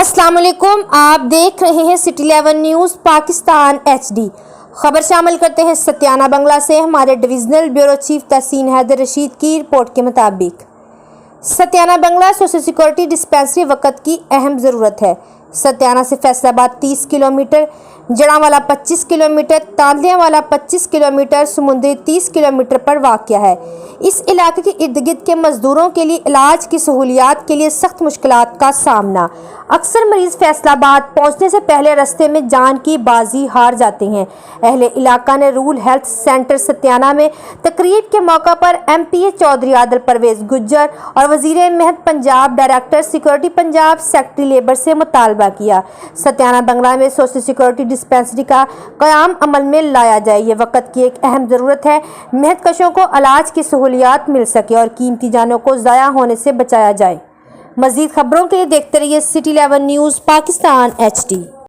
अस्सलाम वालेकुम। आप देख रहे हैं सिटी 11 न्यूज़ पाकिस्तान HD। खबर शामिल करते हैं सत्याना बंगला से। हमारे डिविजनल ब्यूरो चीफ तहसीन हैदर रशीद की रिपोर्ट के मुताबिक सत्याना बंगला सोशल सिक्योरिटी डिस्पेंसरी वक्त की अहम ज़रूरत है। सत्याना से Faisalabad 30 kilometre, Jaranwala 25 kilometre, तांदियावाला 25 kilometre, समुंदरी 30 किलोमीटर पर वाक़या है। इस इलाके के इर्द गिर्द के मज़दूरों के लिए इलाज की सहूलियात के लिए सख्त मुश्किलात का सामना। अक्सर मरीज़ फैसलाबाद पहुँचने से पहले रास्ते में जान की बाजी हार जाते हैं। अहले इलाका ने रूरल हेल्थ सेंटर सत्याना में तकरीब के मौका पर MPA चौधरी आदिल परवेज़ गुज्जर और वज़ीर महत Punjab, director security Punjab, secretary labour से मुतालबा किया। सत्याना बंगला में सोशल सिक्योरिटी डिस्पेंसरी का क़याम अमल में लाया जाए। ये वक्त की एक अहम ज़रूरत है। मेहनतकशों को इलाज की सहूलियात मिल सके और कीमती जानों को ज़ाया होने से बचाया जाए। मज़ीद खबरों के लिए देखते रहिए सिटी 11 न्यूज़ पाकिस्तान HD।